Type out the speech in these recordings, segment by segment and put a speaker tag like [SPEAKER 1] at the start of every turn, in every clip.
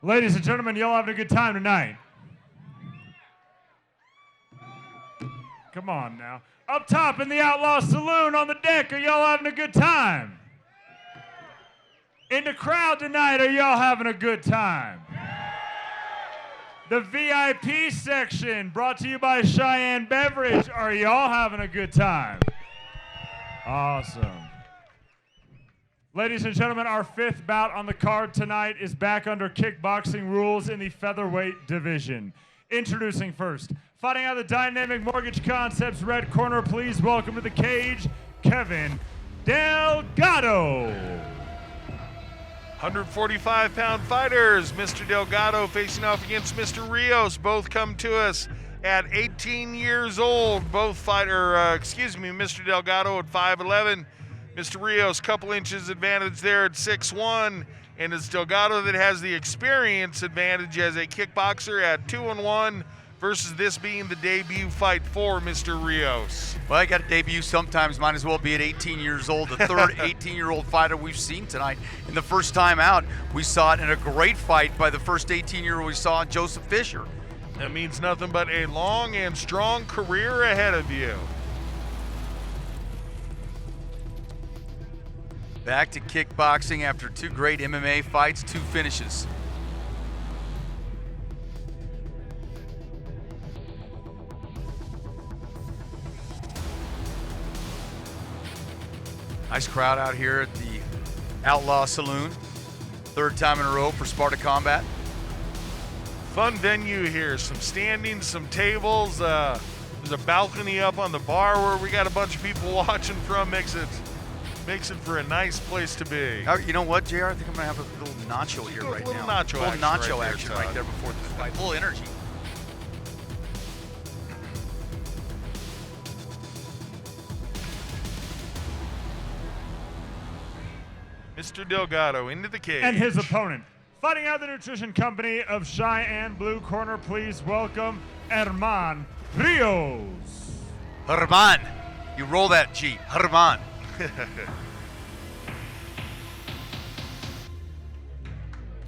[SPEAKER 1] Ladies and gentlemen, y'all having a good time tonight? Come on now. Up top in the Outlaw Saloon on the deck, are y'all having a good time? In the crowd tonight, are y'all having a good time? The VIP section, brought to you by Cheyenne Beverage, are y'all having a good time? Awesome. Ladies and gentlemen, our fifth bout on the card tonight is back under kickboxing rules in the featherweight division. Introducing first, fighting out of the Dynamic Mortgage Concepts red corner, please welcome to the cage, Kevin Delgado.
[SPEAKER 2] 145-pound fighters, Mr. Delgado facing off against Mr. Rios. Both come to us at 18 years old. Mr. Delgado at 5'11". Mr. Rios, couple inches advantage there at 6'1", and it's Delgado that has the experience advantage as a kickboxer at 2-1 versus this being the debut fight for Mr. Rios.
[SPEAKER 3] Well, I got to debut sometimes, might as well be at 18 years old. The third 18-year-old fighter we've seen tonight. And the first time out, we saw it in a great fight by the first 18-year-old we saw, Joseph Fisher.
[SPEAKER 2] That means nothing but a long and strong career ahead of you.
[SPEAKER 3] Back to kickboxing after two great MMA fights, two finishes. Nice crowd out here at the Outlaw Saloon. Third time in a row for Sparta Combat.
[SPEAKER 2] Fun venue here, some standing, some tables. There's a balcony up on the bar where we got a bunch of people watching from. Makes it for a nice place to be.
[SPEAKER 3] You know what, JR? I think I'm gonna have a little nacho here right now.
[SPEAKER 2] A little nacho
[SPEAKER 3] action right there before the fight. A little energy.
[SPEAKER 2] Mr. Delgado into the cage.
[SPEAKER 1] And his opponent, fighting out of the nutrition company of Cheyenne blue corner, please welcome German Rios.
[SPEAKER 3] German. You roll that G. German. You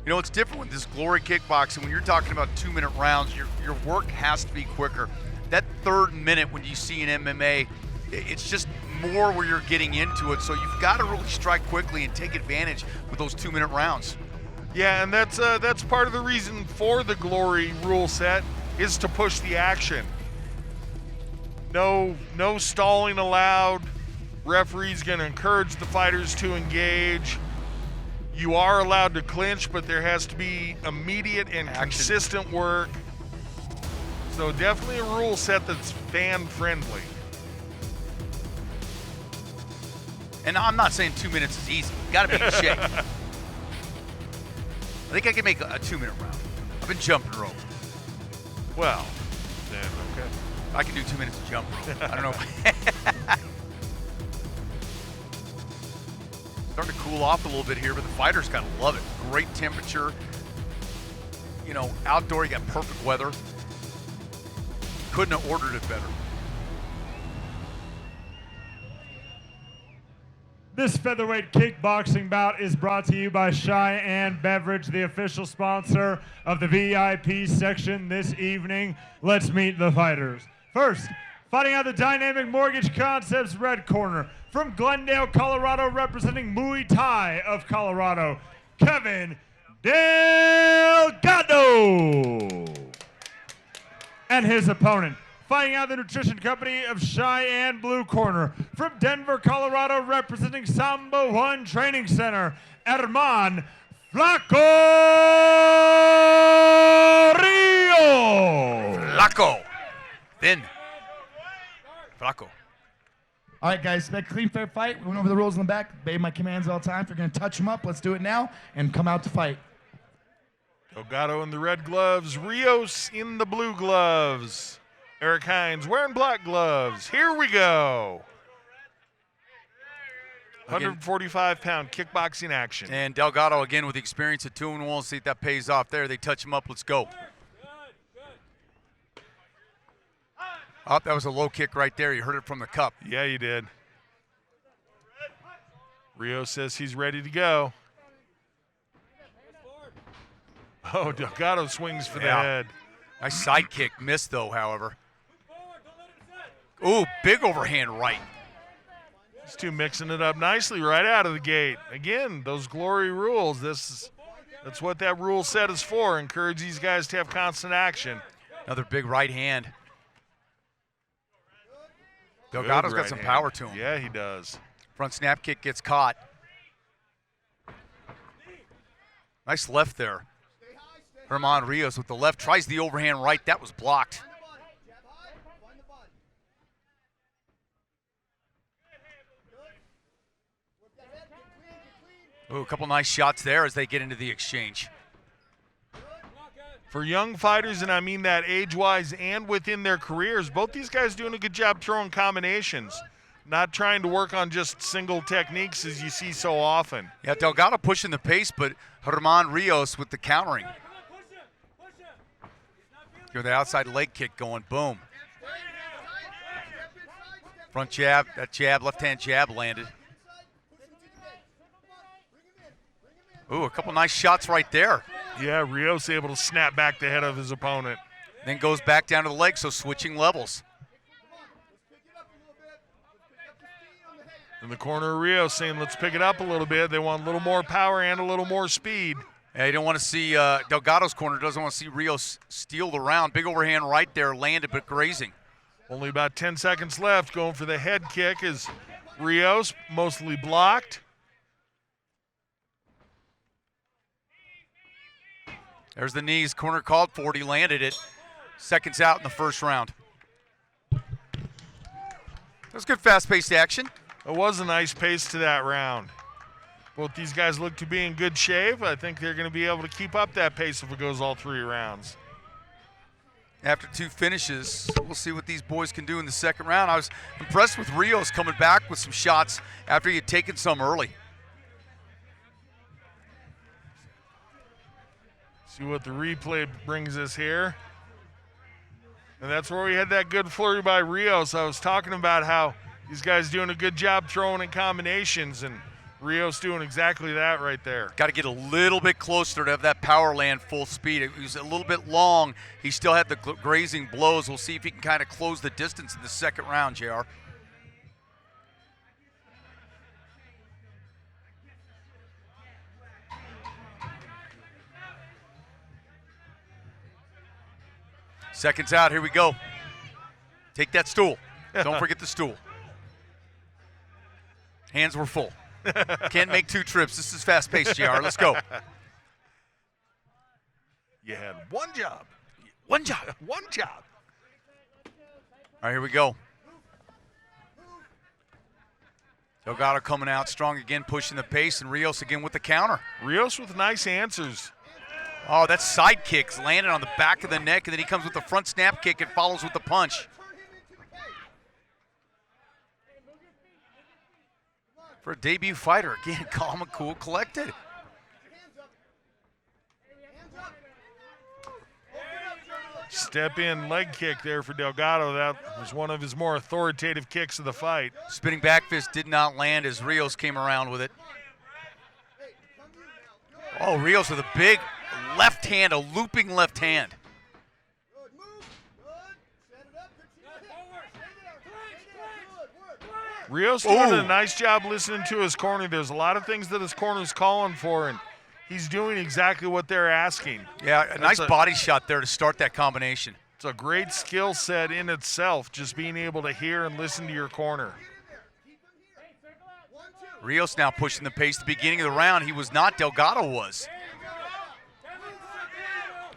[SPEAKER 3] know, it's different with this glory kickboxing. When you're talking about 2-minute rounds, your work has to be quicker. That third minute when you see an MMA, it's just more where you're getting into it. So you've got to really strike quickly and take advantage with those 2-minute rounds.
[SPEAKER 2] Yeah, and that's part of the reason for the glory rule set is to push the action. No stalling allowed. Referee's going to encourage the fighters to engage. You are allowed to clinch, but there has to be immediate and consistent work. So definitely a rule set that's fan-friendly.
[SPEAKER 3] And I'm not saying 2 minutes is easy. You got to be in shape. I think I can make a 2-minute round. I've been jumping rope.
[SPEAKER 2] Well, then, okay.
[SPEAKER 3] I can do 2 minutes of jump rope. I don't know. Starting to cool off a little bit here, but the fighters gotta love it. Great temperature. You know, outdoor, you got perfect weather. Couldn't have ordered it better.
[SPEAKER 1] This featherweight kickboxing bout is brought to you by Cheyenne Beverage, the official sponsor of the VIP section this evening. Let's meet the fighters. First, fighting out of the Dynamic Mortgage Concepts red corner, from Glendale, Colorado, representing Muay Thai of Colorado, Kevin Delgado. And his opponent, fighting out of the nutrition company of Cheyenne blue corner, from Denver, Colorado, representing Samba One Training Center, German Flaco Rio.
[SPEAKER 3] Flaco. Then. Flaco.
[SPEAKER 4] All right, guys, expect a clean, fair fight. We went over the rules in the back. Obey my commands all the time. If you're going to touch them up, let's do it now and come out to fight.
[SPEAKER 2] Delgado in the red gloves, Rios in the blue gloves. Eric Hines wearing black gloves. Here we go. 145-pound kickboxing action.
[SPEAKER 3] And Delgado again with the experience at 2-1. See if that pays off there. They touch him up. Let's go. Oh, that was a low kick right there. You heard it from the cup.
[SPEAKER 2] Yeah, you did. Rio says he's ready to go. Oh, Delgado swings for the
[SPEAKER 3] Yeah.
[SPEAKER 2] head.
[SPEAKER 3] Nice side kick. Missed, though, however. Ooh, big overhand right.
[SPEAKER 2] These two mixing it up nicely right out of the gate. Again, those glory rules. That's what that rule set is for. Encourage these guys to have constant action.
[SPEAKER 3] Another big right hand. Delgado's got some power to him.
[SPEAKER 2] Yeah, he does.
[SPEAKER 3] Front snap kick gets caught. Nice left there. German Rios with the left, tries the overhand right. That was blocked. Ooh, a couple nice shots there as they get into the exchange.
[SPEAKER 2] For young fighters, and I mean that age-wise and within their careers, both these guys doing a good job throwing combinations, not trying to work on just single techniques as you see so often.
[SPEAKER 3] Yeah, Delgado pushing the pace, but German Rios with the countering. Get the outside leg kick going, boom. Front jab, that jab, left-hand jab landed. Ooh, a couple nice shots right there.
[SPEAKER 2] Yeah, Rios able to snap back the head of his opponent.
[SPEAKER 3] Then goes back down to the leg, so switching levels.
[SPEAKER 2] In the corner, Rios saying, let's pick it up a little bit. They want a little more power and a little more speed.
[SPEAKER 3] Yeah, you don't want to see Delgado's corner, doesn't want to see Rios steal the round. Big overhand right there, landed but grazing.
[SPEAKER 2] Only about 10 seconds left. Going for the head kick is Rios, mostly blocked.
[SPEAKER 3] There's the knees, corner called for it, he landed it. Seconds out in the first round. That was good fast-paced action.
[SPEAKER 2] It was a nice pace to that round. Both these guys look to be in good shape. I think they're going to be able to keep up that pace if it goes all 3 rounds.
[SPEAKER 3] After 2 finishes, we'll see what these boys can do in the second round. I was impressed with Rios coming back with some shots after he had taken some early.
[SPEAKER 2] See what the replay brings us here. And that's where we had that good flurry by Rios. I was talking about how these guys doing a good job throwing in combinations, and Rios doing exactly that right there.
[SPEAKER 3] Got to get a little bit closer to have that power land full speed. It was a little bit long. He still had the grazing blows. We'll see if he can kind of close the distance in the second round, JR. Seconds out, here we go. Take that stool. Don't forget the stool. Hands were full. Can't make 2 trips. This is fast-paced, JR. Let's go.
[SPEAKER 2] You had one job.
[SPEAKER 3] One job.
[SPEAKER 2] One job.
[SPEAKER 3] All right, here we go. Delgado coming out strong again, pushing the pace, and Rios again with the counter.
[SPEAKER 2] Rios with nice answers.
[SPEAKER 3] Oh, that side kicks landed on the back of the neck, and then he comes with the front snap kick and follows with the punch. For a debut fighter, again, calm and cool, collected.
[SPEAKER 2] Step in leg kick there for Delgado. That was one of his more authoritative kicks of the fight.
[SPEAKER 3] Spinning back fist did not land as Rios came around with it. Oh, Rios with a big left hand, a looping left hand.
[SPEAKER 2] Rios doing a nice job listening to his corner. There's a lot of things that his corner's calling for, and he's doing exactly what they're asking.
[SPEAKER 3] Yeah, a nice body shot there to start that combination.
[SPEAKER 2] It's a great skill set in itself, just being able to hear and listen to your corner.
[SPEAKER 3] Rios now pushing the pace. At the beginning of the round, he was not. Delgado was.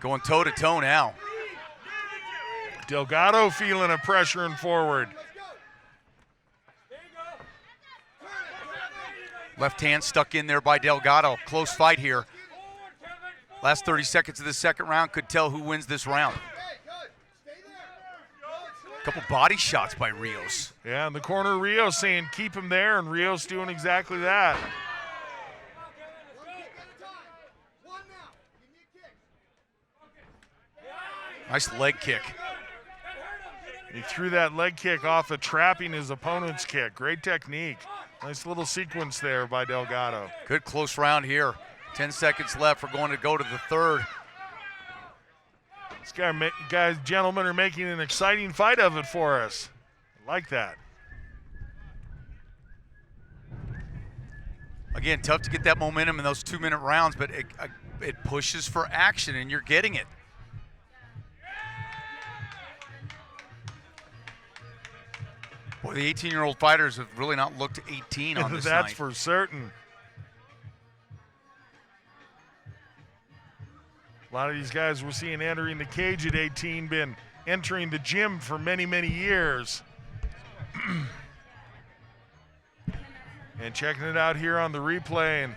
[SPEAKER 3] Going toe-to-toe now.
[SPEAKER 2] Delgado feeling a pressuring forward.
[SPEAKER 3] Left hand stuck in there by Delgado. Close fight here. Last 30 seconds of the second round could tell who wins this round. Couple body shots by Rios.
[SPEAKER 2] Yeah, in the corner, Rios saying keep him there, and Rios doing exactly that.
[SPEAKER 3] Nice leg kick.
[SPEAKER 2] He threw that leg kick off of trapping his opponent's kick. Great technique. Nice little sequence there by Delgado.
[SPEAKER 3] Good close round here. 10 seconds left. We're going to go to the third.
[SPEAKER 2] Guys, gentlemen are making an exciting fight of it for us. I like that.
[SPEAKER 3] Again, tough to get that momentum in those 2-minute rounds, but it pushes for action, and you're getting it. Boy, the 18-year-old fighters have really not looked 18 on this
[SPEAKER 2] That's
[SPEAKER 3] night.
[SPEAKER 2] for certain. A lot of these guys we're seeing entering the cage at 18 been entering the gym for many, many years. And checking it out here on the replay, and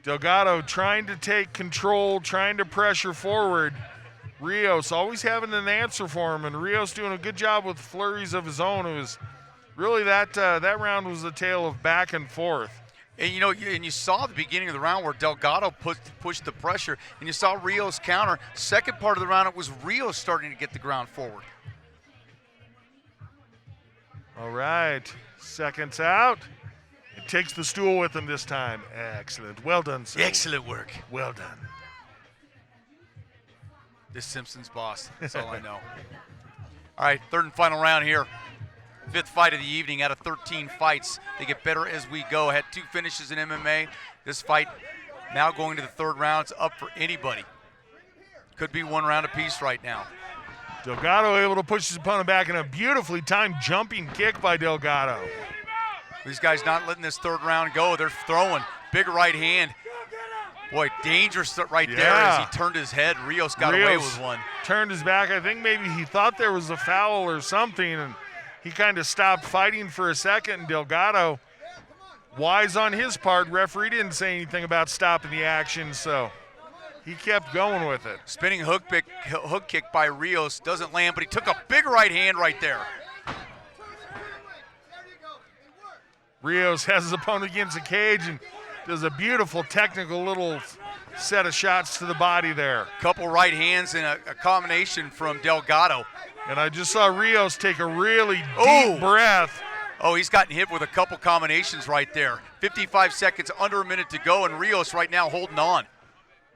[SPEAKER 2] Delgado trying to take control, trying to pressure forward. Rios always having an answer for him, and Rios doing a good job with flurries of his own. It was really that round was a tale of back and forth.
[SPEAKER 3] And you saw the beginning of the round where Delgado pushed the pressure, and you saw Rios counter. Second part of the round, it was Rios starting to get the ground forward.
[SPEAKER 2] All right, seconds out. It takes the stool with him this time. Excellent. Well done, sir.
[SPEAKER 3] Excellent work.
[SPEAKER 2] Well done.
[SPEAKER 3] This Simpsons boss. That's all I know. All right, third and final round here. Fifth fight of the evening out of 13 fights. They get better as we go. Had 2 finishes in MMA. This fight now going to the third round. It's up for anybody. Could be 1 round apiece right now.
[SPEAKER 2] Delgado able to push his opponent back in a beautifully timed jumping kick by Delgado.
[SPEAKER 3] These guys not letting this third round go. They're throwing. Big right hand. Boy, dangerous right there as he turned his head. Rios got away with one.
[SPEAKER 2] Turned his back. I think maybe he thought there was a foul or something, and he kind of stopped fighting for a second. And Delgado, wise on his part, referee didn't say anything about stopping the action, so he kept going with it.
[SPEAKER 3] Spinning hook kick by Rios doesn't land, but he took a big right hand right there.
[SPEAKER 2] Rios has his opponent against the cage and does a beautiful technical little set of shots to the body there.
[SPEAKER 3] Couple right hands and a combination from Delgado.
[SPEAKER 2] And I just saw Rios take a really deep breath.
[SPEAKER 3] Oh, he's gotten hit with a couple combinations right there. 55 seconds, under a minute to go, and Rios right now holding on.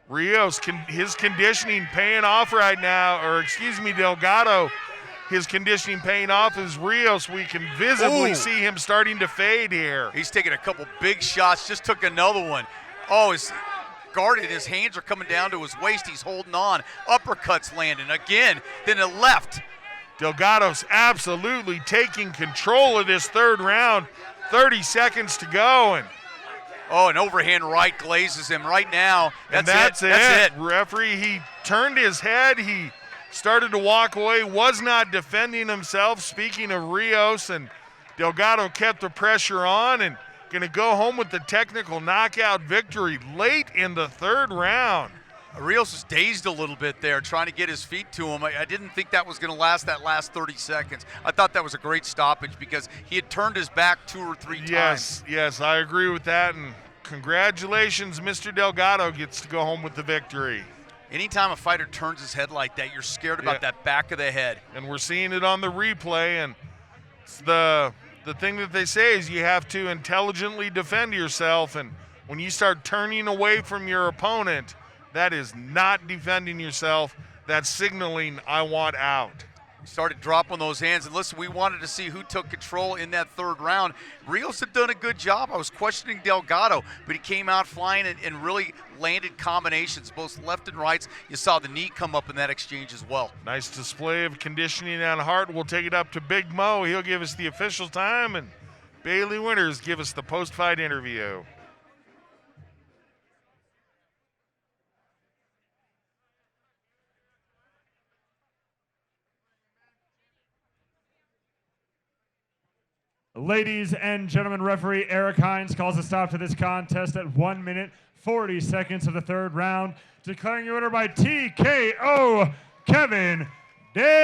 [SPEAKER 2] Rios, his conditioning paying off right now, or excuse me, Delgado, his conditioning paying off as Rios, we can visibly see him starting to fade here.
[SPEAKER 3] He's taking a couple big shots, just took another one. Oh, he's guarded, his hands are coming down to his waist, he's holding on. Uppercuts landing again, then a left.
[SPEAKER 2] Delgado's absolutely taking control of this third round. 30 seconds to go. And
[SPEAKER 3] an overhand right glazes him right now.
[SPEAKER 2] That's it. Referee, he turned his head. He started to walk away, was not defending himself. Speaking of Rios, and Delgado kept the pressure on and going to go home with the technical knockout victory late in the third round.
[SPEAKER 3] Rios was dazed a little bit there, trying to get his feet to him. I didn't think that was going to last that last 30 seconds. I thought that was a great stoppage because he had turned his back 2 or 3 times.
[SPEAKER 2] Yes, I agree with that. And congratulations, Mr. Delgado gets to go home with the victory.
[SPEAKER 3] Anytime a fighter turns his head like that, you're scared about that back of the head.
[SPEAKER 2] And we're seeing it on the replay. And the thing that they say is you have to intelligently defend yourself. And when you start turning away from your opponent, that is not defending yourself. That's signaling, I want out.
[SPEAKER 3] He started dropping those hands. And listen, we wanted to see who took control in that third round. Rios had done a good job. I was questioning Delgado, but he came out flying and really landed combinations, both left and rights. You saw the knee come up in that exchange as well.
[SPEAKER 2] Nice display of conditioning on Hart. We'll take it up to Big Mo. He'll give us the official time, and Bailey Winters give us the post-fight interview.
[SPEAKER 1] Ladies and gentlemen, referee Eric Hines calls a stop to this contest at 1 minute, 40 seconds of the third round, declaring your winner by TKO, Kevin Delgado.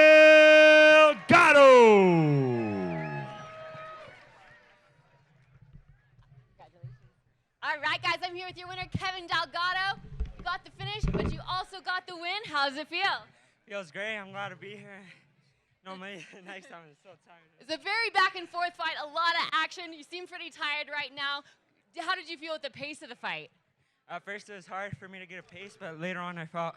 [SPEAKER 5] All right, guys, I'm here with your winner, Kevin Delgado. You got the finish, but you also got the win. How does it feel?
[SPEAKER 6] Feels great. I'm glad to be here. Normally, next time I'm so tired.
[SPEAKER 5] It's a very back and forth fight, a lot of action. You seem pretty tired right now. How did you feel with the pace of the fight?
[SPEAKER 6] At first, it was hard for me to get a pace, but later on, I felt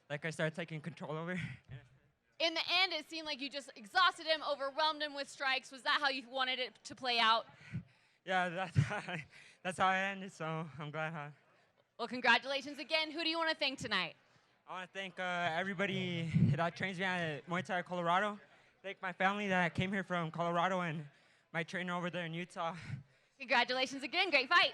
[SPEAKER 6] like I started taking control over.
[SPEAKER 5] In the end, it seemed like you just exhausted him, overwhelmed him with strikes. Was that how you wanted it to play out?
[SPEAKER 6] Yeah, that's how it ended. So I'm glad.
[SPEAKER 5] Well, congratulations again. Who do you want to thank tonight?
[SPEAKER 6] I want to thank everybody that trains me at Muay Thai Colorado. Thank my family that came here from Colorado and my trainer over there in Utah.
[SPEAKER 5] Congratulations again. Great fight.